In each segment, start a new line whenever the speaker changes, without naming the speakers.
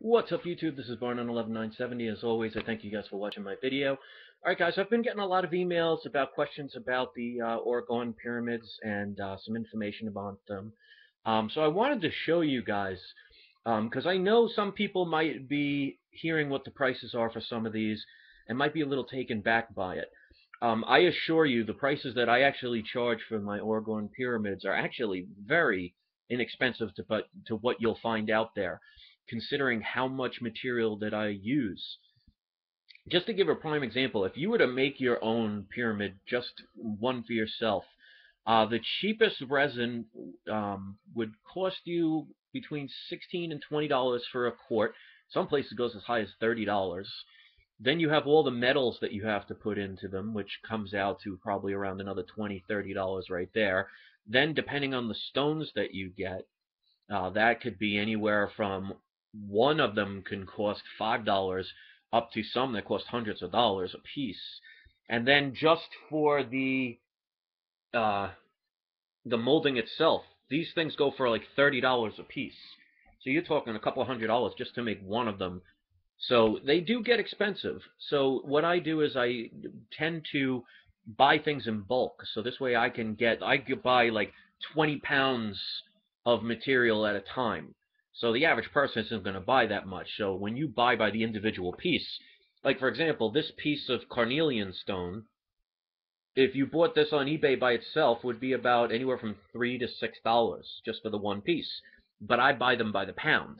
What's up, YouTube? This is Barn on 11970. As always, I thank you guys for watching my video. Alright guys, I've been getting a lot of emails about questions about the Orgone pyramids and some information about them. So I wanted to show you guys, because I know some people might be hearing what the prices are for some of these and might be a little taken back by it. I assure you the prices that I actually charge for my Orgone pyramids are actually very inexpensive to what you'll find out there, considering how much material that I use. Just to give a prime example, if you were to make your own pyramid, just one for yourself, the cheapest resin would cost you between $16 and $20 for a quart. Some places it goes as high as $30. Then you have all the metals that you have to put into them, which comes out to probably around another $20, $30 right there. Then depending on the stones that you get, that could be anywhere from one of them can cost $5 up to some that cost hundreds of dollars a piece. And then just for uh, the molding itself, these things go for like $30 a piece. So you're talking a couple $100 just to make one of them. So they do get expensive. So what I do is I tend to buy things in bulk. So this way I could buy like 20 pounds of material at a time. So the average person isn't going to buy that much. So when you buy by the individual piece, like for example, this piece of carnelian stone, if you bought this on eBay by itself, would be about anywhere from $3 to $6 just for the one piece. But I buy them by the pound.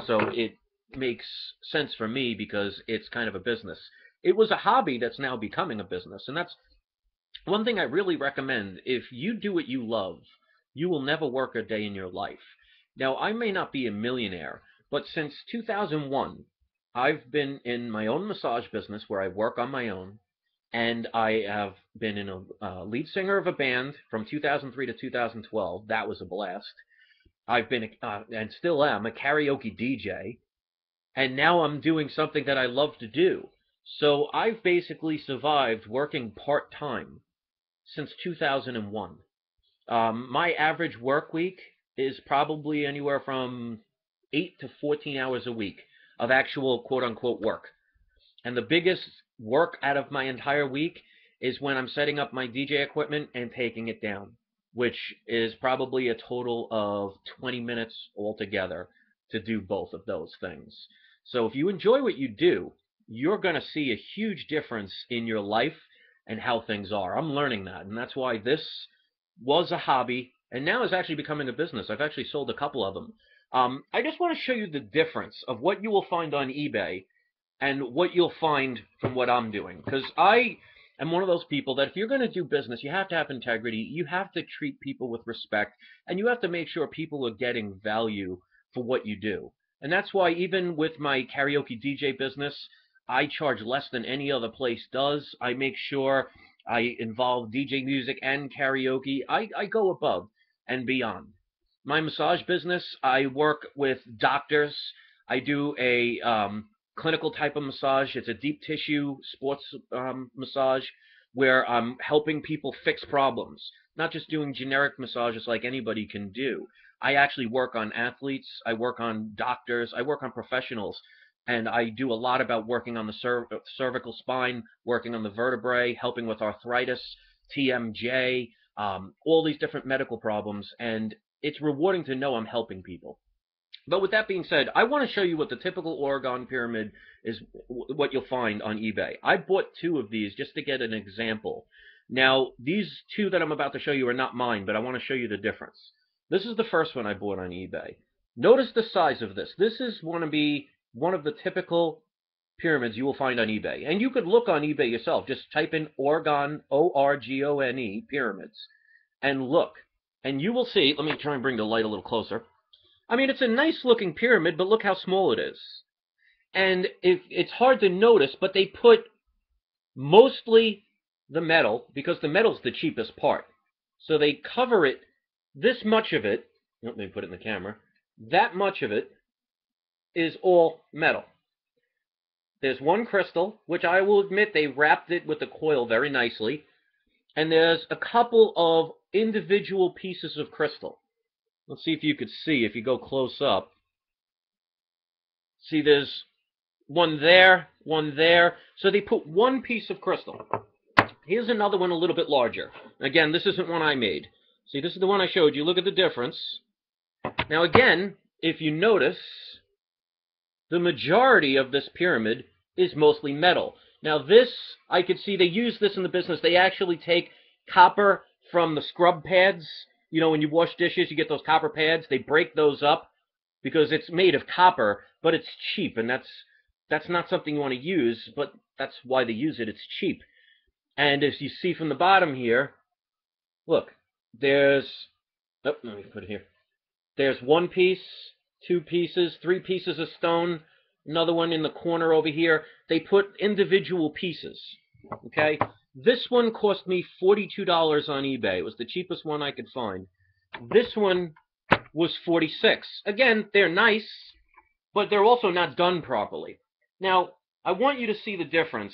So it makes sense for me because it's kind of a business. It was a hobby that's now becoming a business, and that's one thing I really recommend. If you do what you love, you will never work a day in your life. Now, I may not be a millionaire, but since 2001, I've been in my own massage business where I work on my own, and I have been in a lead singer of a band from 2003 to 2012. That was a blast. I've been, and still am, a karaoke DJ, and now I'm doing something that I love to do. So I've basically survived working part-time since 2001. My average work week is probably anywhere from 8 to 14 hours a week of actual quote-unquote work. And the biggest work out of my entire week is when I'm setting up my DJ equipment and taking it down, which is probably a total of 20 minutes altogether to do both of those things. So if you enjoy what you do, you're going to see a huge difference in your life and how things are. I'm learning that, and that's why this was a hobby and now is actually becoming a business. I've actually sold a couple of them. I just want to show you the difference of what you will find on eBay and what you'll find from what I'm doing. Because I am one of those people that if you're going to do business, you have to have integrity, you have to treat people with respect, and you have to make sure people are getting value for what you do. And that's why even with my karaoke DJ business, I charge less than any other place does. I make sure I involve DJ music and karaoke. I go above and beyond. My massage business, I work with doctors. I do a clinical type of massage. It's a deep tissue sports massage where I'm helping people fix problems, not just doing generic massages like anybody can do. I actually work on athletes, I work on doctors, I work on professionals, and I do a lot about working on the cervical spine, working on the vertebrae, helping with arthritis, TMJ, all these different medical problems, and it's rewarding to know I'm helping people. But with that being said, I want to show you what the typical Orgone pyramid is, what you'll find on eBay. I bought two of these just to get an example. Now, these two that I'm about to show you are not mine, but I want to show you the difference. This is the first one I bought on eBay. Notice the size of this. This is going to be one of the typical pyramids you will find on eBay. And you could look on eBay yourself. Just type in Orgone, O-R-G-O-N-E, pyramids, and look. And you will see, let me try and bring the light a little closer. I mean, it's a nice looking pyramid, but look how small it is. And it's hard to notice, but they put mostly the metal, because the metal's the cheapest part. So they cover it, this much of it, let me put it in the camera, that much of it is all metal. There's one crystal, which I will admit they wrapped it with a coil very nicely, and there's a couple of individual pieces of crystal. Let's see if you could see, if you go close up. See, there's one there, one there. So they put one piece of crystal. Here's another one a little bit larger. Again, this isn't one I made. See, this is the one I showed you. Look at the difference. Now again, if you notice, the majority of this pyramid is mostly metal. Now this, I could see they use this in the business. They actually take copper from the scrub pads. You know, when you wash dishes, you get those copper pads. They break those up because it's made of copper, but it's cheap, and that's not something you want to use, but that's why they use it. It's cheap. And as you see from the bottom here, look, there's, oh, let me put it here. There's one piece, two pieces, three pieces of stone, another one in the corner over here. They put individual pieces, okay? This one cost me $42 on eBay. It was the cheapest one I could find. This one was $46. Again, they're nice, but they're also not done properly. Now, I want you to see the difference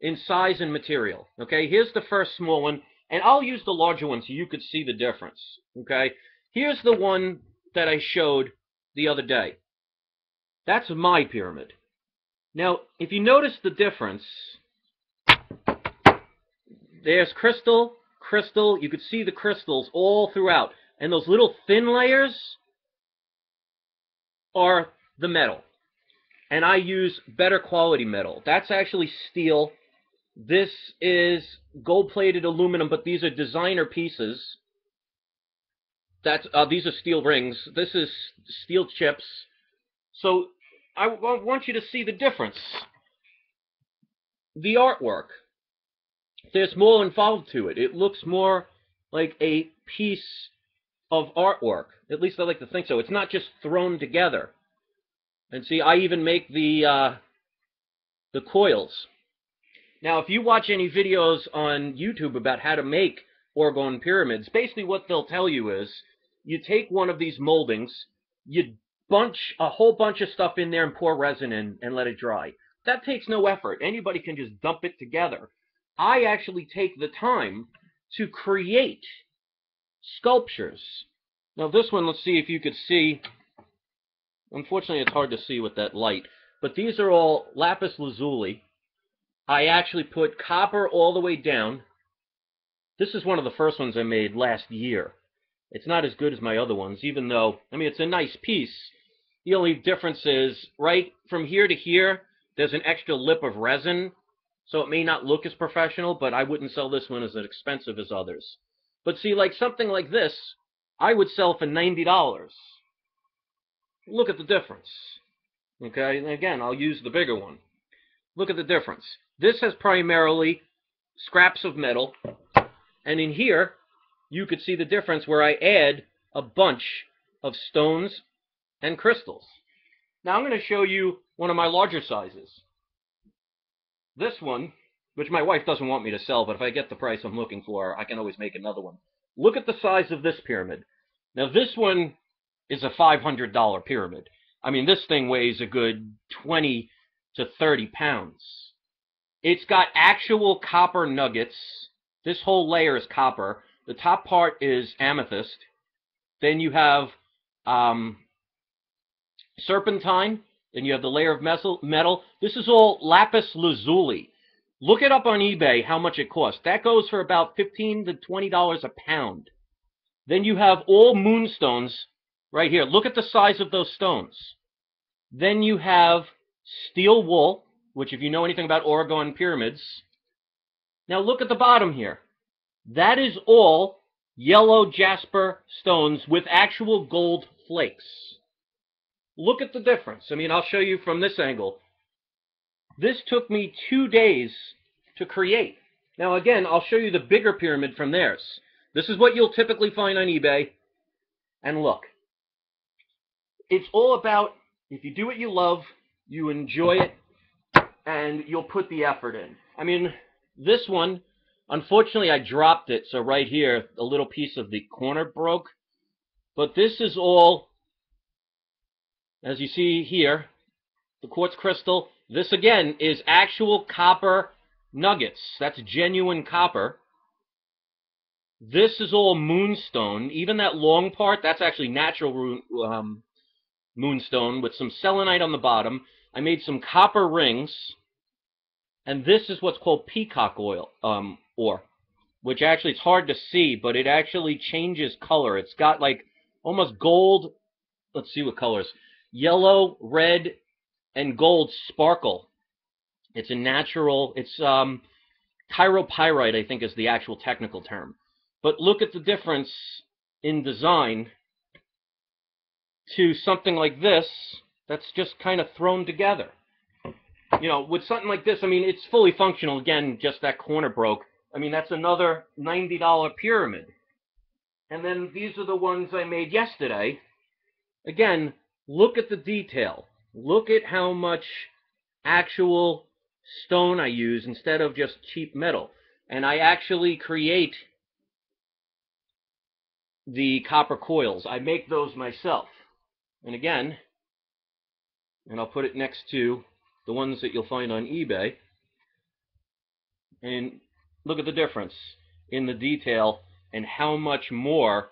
in size and material, okay? Here's the first small one, and I'll use the larger one so you could see the difference, okay? Here's the one that I showed the other day. That's my pyramid. Now, if you notice the difference, there's crystal, crystal. You could see the crystals all throughout. And those little thin layers are the metal. And I use better quality metal. That's actually steel. This is gold-plated aluminum, but these are designer pieces. These are steel rings. This is steel chips. So I want you to see the difference. The artwork. There's more involved to it. It looks more like a piece of artwork. At least I like to think so. It's not just thrown together. And see, I even make the coils. Now, if you watch any videos on YouTube about how to make Orgone pyramids, basically what they'll tell you is, you take one of these moldings, you bunch a whole bunch of stuff in there and pour resin in and let it dry. That takes no effort. Anybody can just dump it together. I actually take the time to create sculptures. Now this one, let's see if you could see. Unfortunately, it's hard to see with that light. But these are all lapis lazuli. I actually put copper all the way down. This is one of the first ones I made last year. It's not as good as my other ones, even though, I mean, it's a nice piece. The only difference is, right from here to here, there's an extra lip of resin, so it may not look as professional, but I wouldn't sell this one as expensive as others. But see, like something like this, I would sell for $90. Look at the difference. Okay, and again, I'll use the bigger one. Look at the difference. This has primarily scraps of metal, and in here, you could see the difference where I add a bunch of stones and crystals. Now I'm going to show you one of my larger sizes. This one, which my wife doesn't want me to sell, but if I get the price I'm looking for, I can always make another one. Look at the size of this pyramid. Now this one is a $500 pyramid. I mean, this thing weighs a good 20 to 30 pounds. It's got actual copper nuggets. This whole layer is copper. The top part is amethyst. Then you have serpentine. Then you have the layer of metal. This is all lapis lazuli. Look it up on eBay how much it costs. That goes for about $15 to $20 a pound. Then you have all moonstones right here. Look at the size of those stones. Then you have steel wool, which if you know anything about Orgone pyramids. Now look at the bottom here. That is all yellow jasper stones with actual gold flakes. Look at the difference. I mean, I'll show you from this angle. This took me 2 days to create. Now again, I'll show you the bigger pyramid from theirs. This is what you'll typically find on eBay. And look. It's all about, if you do what you love, you enjoy it, and you'll put the effort in. I mean, this one, unfortunately, I dropped it, so right here, a little piece of the corner broke. But this is all, as you see here, the quartz crystal. This, again, is actual copper nuggets. That's genuine copper. This is all moonstone. Even that long part, that's actually natural moonstone with some selenite on the bottom. I made some copper rings, and this is what's called peacock oil, ore, which actually it's hard to see, but it actually changes color. It's got like almost gold. Let's see what colors. Yellow, red, and gold sparkle. It's a natural, it's chiropyrite, I think is the actual technical term. But look at the difference in design to something like this that's just kind of thrown together. You know, with something like this, I mean, it's fully functional. Again, just that corner broke. I mean, that's another $90 pyramid. And then these are the ones I made yesterday. Again, look at the detail. Look at how much actual stone I use instead of just cheap metal. And I actually create the copper coils. I make those myself. And again, and I'll put it next to the ones that you'll find on eBay. And look at the difference in the detail and how much more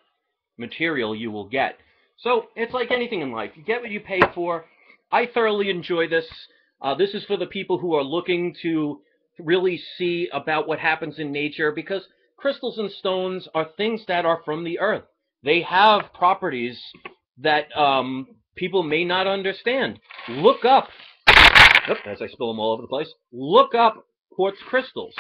material you will get. So it's like anything in life. You get what you pay for. I thoroughly enjoy this. This is for the people who are looking to really see about what happens in nature, because crystals and stones are things that are from the earth. They have properties that people may not understand. Look up, as I spill them all over the place, look up quartz crystals.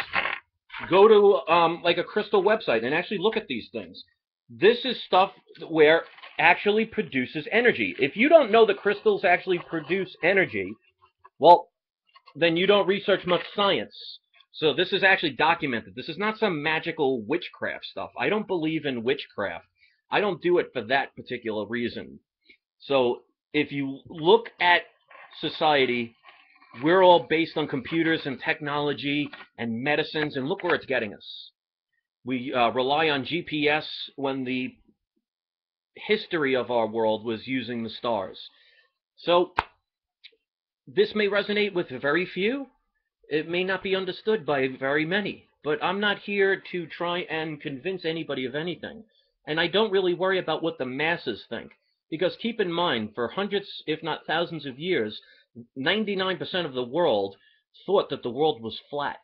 Go to like a crystal website and actually look at these things. This is stuff where actually produces energy. If you don't know that crystals actually produce energy, well, then you don't research much science. So this is actually documented. This is not some magical witchcraft stuff. I don't believe in witchcraft. I don't do it for that particular reason. So if you look at society, we're all based on computers and technology and medicines, and look where it's getting us. We rely on GPS when the history of our world was using the stars. So this may resonate with very few. It may not be understood by very many. But I'm not here to try and convince anybody of anything. And I don't really worry about what the masses think. Because keep in mind, for hundreds, if not thousands of years, 99% of the world thought that the world was flat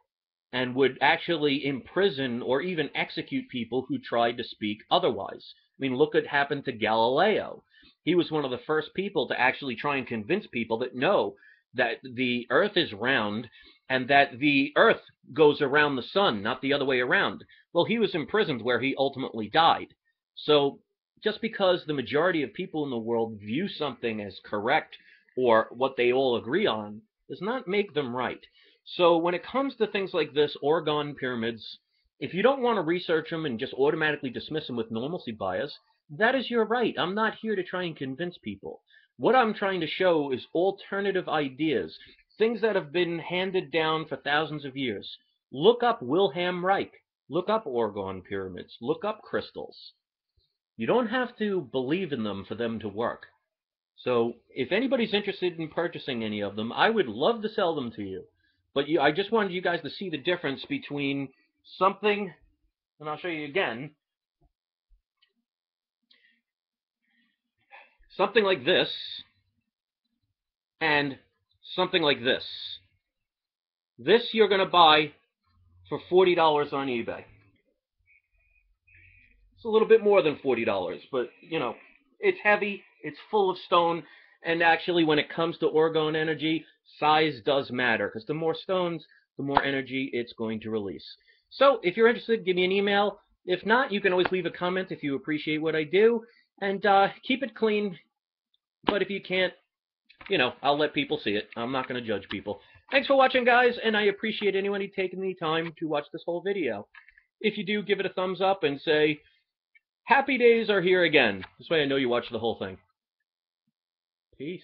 and would actually imprison or even execute people who tried to speak otherwise. I mean, look what happened to Galileo. He was one of the first people to actually try and convince people that no, that the earth is round and that the earth goes around the sun, not the other way around. Well, he was imprisoned where he ultimately died. So just because the majority of people in the world view something as correct or what they all agree on does not make them right. So when it comes to things like this, Orgone pyramids, if you don't want to research them and just automatically dismiss them with normalcy bias, that is your right. I'm not here to try and convince people. What I'm trying to show is alternative ideas, things that have been handed down for thousands of years. Look up Wilhelm Reich. Look up Orgone pyramids. Look up crystals. You don't have to believe in them for them to work. So if anybody's interested in purchasing any of them, I would love to sell them to you. But I just wanted you guys to see the difference between something, and I'll show you again, something like this and something like this. This you're going to buy for $40 on eBay. It's a little bit more than $40, but, you know, it's heavy, it's full of stone, and actually when it comes to Orgone energy, size does matter, because the more stones, the more energy it's going to release. So if you're interested, give me an email. If not, you can always leave a comment if you appreciate what I do, and keep it clean. But if you can't, you know, I'll let people see it. I'm not going to judge people. Thanks for watching, guys, and I appreciate anyone taking the time to watch this whole video. If you do, give it a thumbs up and say, happy days are here again. This way I know you watched the whole thing. Peace.